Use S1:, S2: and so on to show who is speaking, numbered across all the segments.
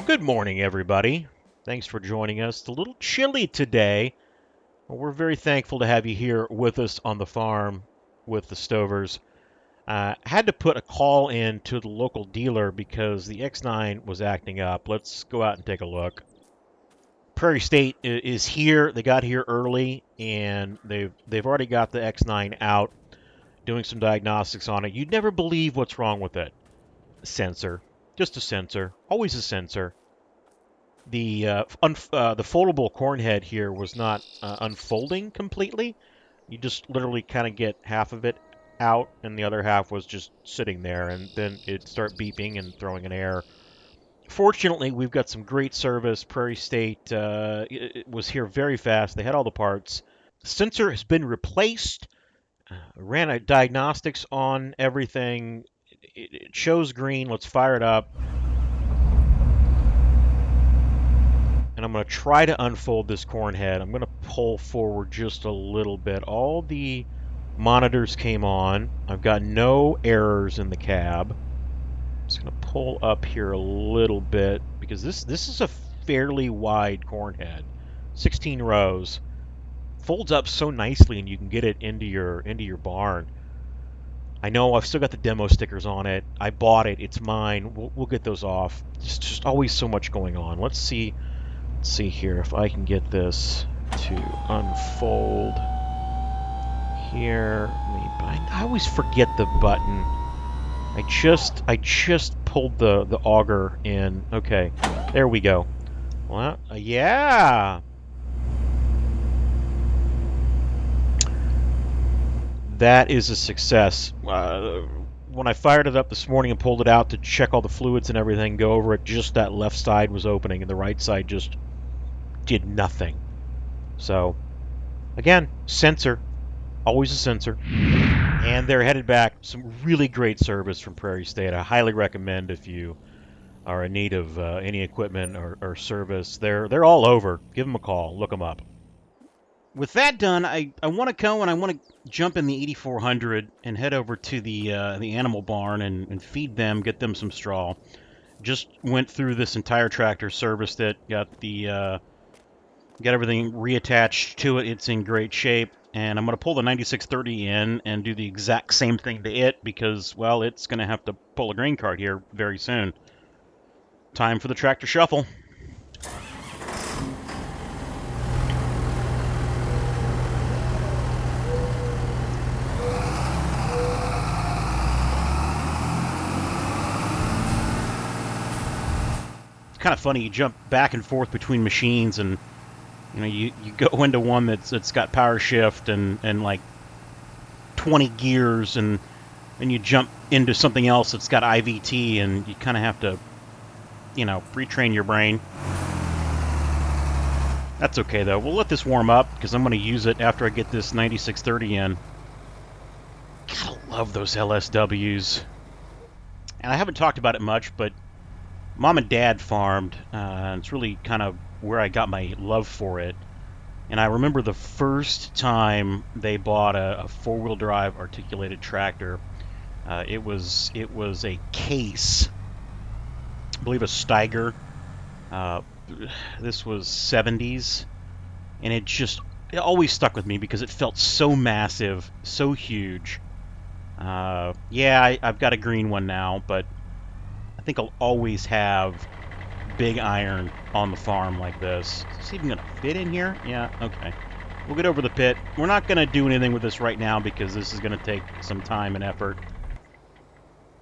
S1: Good morning, everybody. Thanks for joining us. It's a little chilly today. We're very thankful to have you here with us on the farm with the Stovers. Had to put a call in to the local dealer because the X9 was acting up. Let's go out and take a look. Prairie State is here. They got here early, and they've already got the X9 out, doing some diagnostics on it. You'd never believe what's wrong with it. Sensor, just a sensor, always a sensor. The foldable corn head here was not unfolding completely. You just literally kind of get half of it out, and the other half was just sitting there, and then it'd start beeping and throwing an error. Fortunately, we've got some great service. Prairie State it was here very fast. They had all the parts. Sensor has been replaced. Ran a diagnostics on everything. It shows green. Let's fire it up. And I'm going to try to unfold this corn head. I'm going to pull forward just a little bit. All the monitors came on. I've got no errors in the cab. I'm just going to pull up here a little bit because this is a fairly wide corn head. 16 rows. Folds up so nicely and you can get it into your barn. I know I've still got the demo stickers on it. I bought it. It's mine. We'll get those off. Just always so much going on. Let's see here if I can get this to unfold here. But I always forget the button. I just pulled the auger in. Okay, there we go. Well, yeah. That is a success. When I fired it up this morning and pulled it out to check all the fluids and everything, go over it, just that left side was opening and the right side just did nothing. So, again, sensor. Always a sensor. And they're headed back. Some really great service from Prairie State. I highly recommend if you are in need of any equipment or service. They're all over. Give them a call. Look them up. With that done, I want to go and I want to jump in the 8400 and head over to the animal barn and feed them, get them some straw. Just went through this entire tractor, serviced it, got everything reattached to it. It's in great shape, and I'm going to pull the 9630 in and do the exact same thing to it because, well, it's going to have to pull a grain cart here very soon. Time for the tractor shuffle. Kind of funny, you jump back and forth between machines, and you go into one that's got power shift and like 20 gears, and you jump into something else that's got IVT, and you kind of have to retrain your brain. That's okay though. We'll let this warm up because I'm going to use it after I get this 9630 in. Gotta love those LSWs. And I haven't talked about it much, but Mom and Dad farmed, and it's really kind of where I got my love for it. And I remember the first time they bought a four-wheel drive articulated tractor. It was a Case, I believe a Steiger. This was 70s, and it always stuck with me because it felt so massive, so huge. Yeah, I've got a green one now, but I think I'll always have big iron on the farm like this. Is this even going to fit in here? Yeah, okay. We'll get over the pit. We're not going to do anything with this right now because this is going to take some time and effort.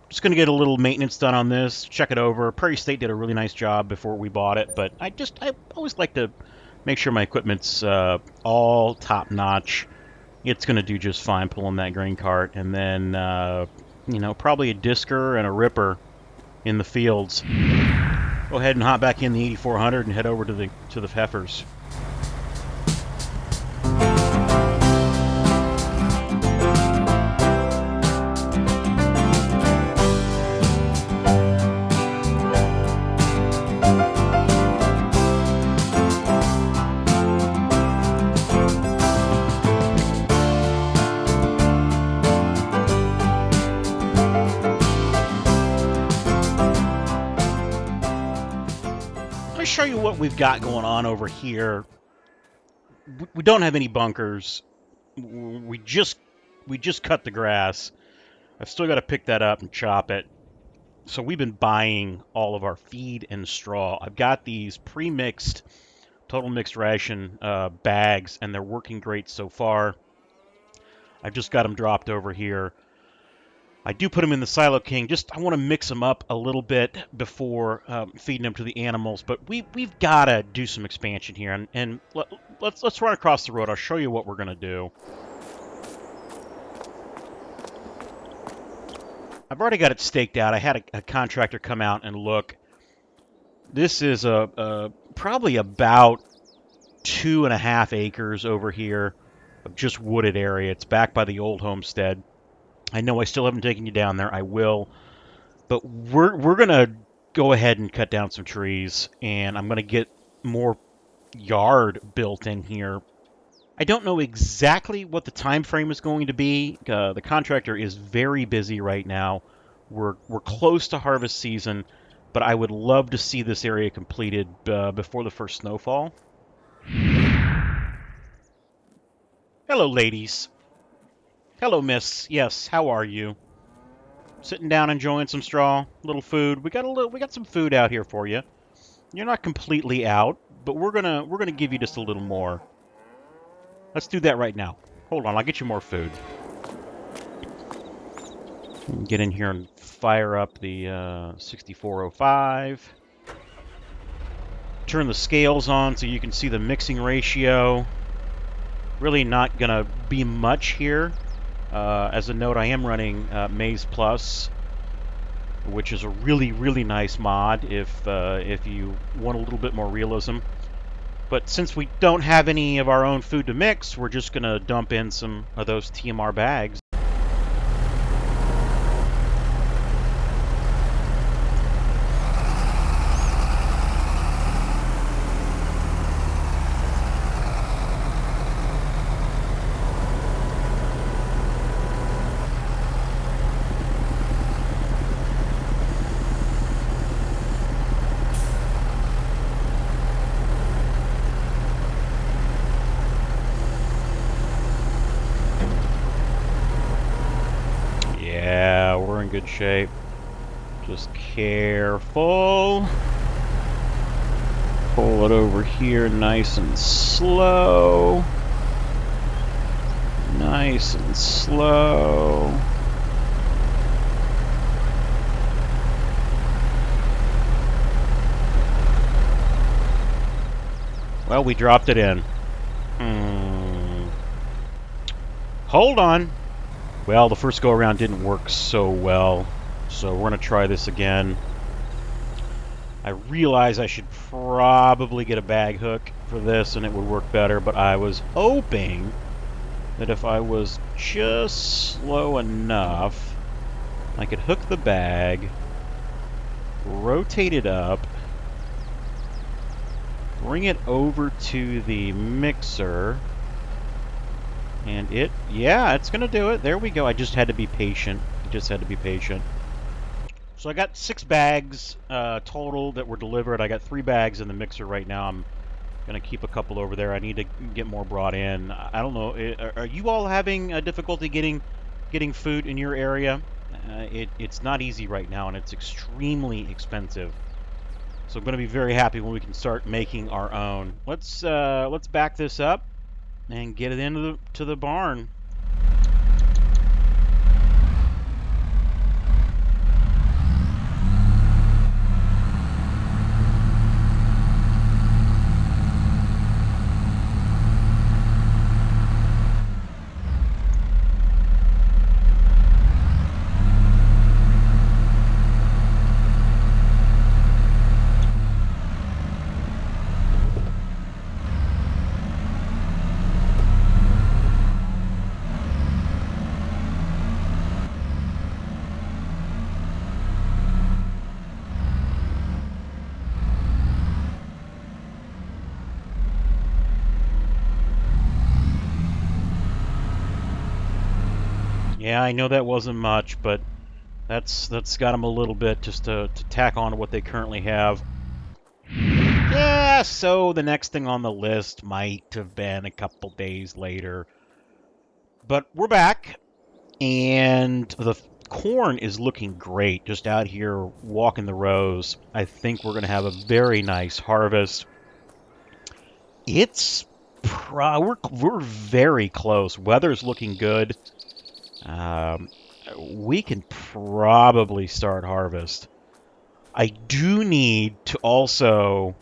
S1: Just going to get a little maintenance done on this, check it over. Prairie State did a really nice job before we bought it, but I always like to make sure my equipment's all top-notch. It's going to do just fine pulling that grain cart, and then, probably a disker and a ripper in the fields. Go ahead and hop back in the 8400 and head over to the heifers. show you what we've got going on over here. We don't have any bunkers. We just cut the grass. I've still got to pick that up and chop it. So we've been buying all of our feed and straw. I've got these pre-mixed, total mixed ration bags, and they're working great so far. I've just got them dropped over here. I do put them in the Silo King. I want to mix them up a little bit before feeding them to the animals. But we've got to do some expansion here, and let's run across the road. I'll show you what we're going to do. I've already got it staked out. I had a contractor come out and look. This is probably about 2.5 acres over here of just wooded area. It's back by the old homestead. I know I still haven't taken you down there. I will. But we're going to go ahead and cut down some trees, and I'm going to get more yard built in here. I don't know exactly what the time frame is going to be. The contractor is very busy right now. We're close to harvest season, but I would love to see this area completed before the first snowfall. Hello, ladies. Hello, miss. Yes, how are you? Sitting down enjoying some straw, little food. We got some food out here for you. You're not completely out, but we're gonna give you just a little more. Let's do that right now. Hold on, I'll get you more food. Get in here and fire up the 6405. Turn the scales on so you can see the mixing ratio. Really not gonna be much here. As a note, I am running Maize Plus, which is a really, really nice mod if you want a little bit more realism. But since we don't have any of our own food to mix, we're just going to dump in some of those TMR bags. Yeah, we're in good shape. Just careful. Pull it over here nice and slow. Nice and slow. Well, we dropped it in. Hold on. Well, the first go-around didn't work so well, so we're going to try this again. I realize I should probably get a bag hook for this and it would work better, but I was hoping that if I was just slow enough, I could hook the bag, rotate it up, bring it over to the mixer, and it's going to do it. There we go. I just had to be patient. So I got 6 bags total that were delivered. I got 3 bags in the mixer right now. I'm going to keep a couple over there. I need to get more brought in. I don't know. Are you all having difficulty getting food in your area? It's not easy right now, and it's extremely expensive. So I'm going to be very happy when we can start making our own. Let's back this up and get it into the barn. Yeah, I know that wasn't much, but that's got them a little bit just to tack on to what they currently have. Yeah, so the next thing on the list might have been a couple days later. But we're back, and the corn is looking great. Just out here walking the rows, I think we're going to have a very nice harvest. It's we're very close. Weather's looking good. Um, we can probably start harvest. I do need to also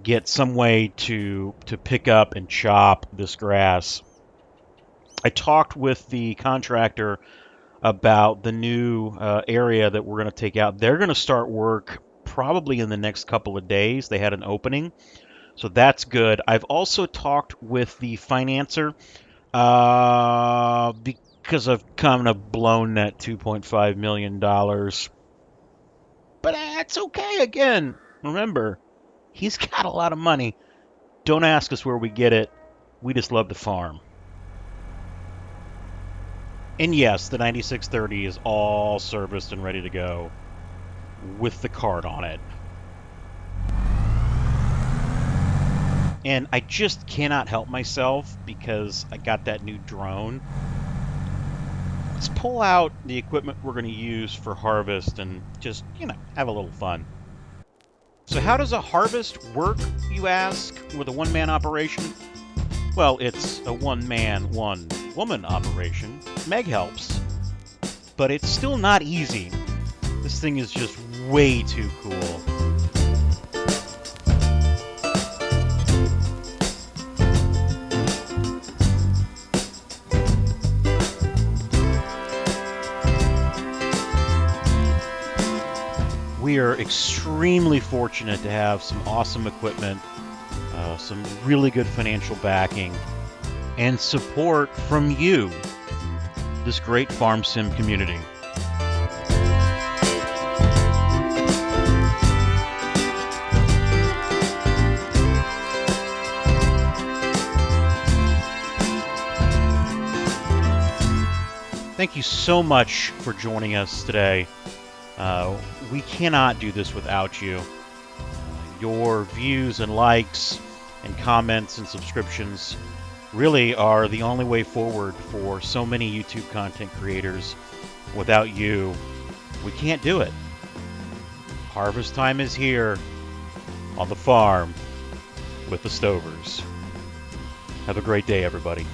S1: get some way to pick up and chop this grass. I talked with the contractor about the new area that we're going to take out. They're going to start work probably in the next couple of days. They had an opening, so that's good. I've also talked with the financer because I've kind of blown that $2.5 million. But that's okay. Again, remember, he's got a lot of money. Don't ask us where we get it. We just love to farm. And yes, the 9630 is all serviced and ready to go with the card on it. And I just cannot help myself because I got that new drone. Let's pull out the equipment we're going to use for harvest and just, have a little fun. So how does a harvest work, you ask, with a one-man operation? Well, it's a one-man, one-woman operation. Meg helps, but it's still not easy. This thing is just way too cool. We are extremely fortunate to have some awesome equipment, some really good financial backing, and support from you, this great farm sim community. Thank you so much for joining us today. We cannot do this without you. Your views and likes and comments and subscriptions really are the only way forward for so many YouTube content creators. Without you, we can't do it. Harvest time is here on the farm with the Stovers. Have a great day, everybody.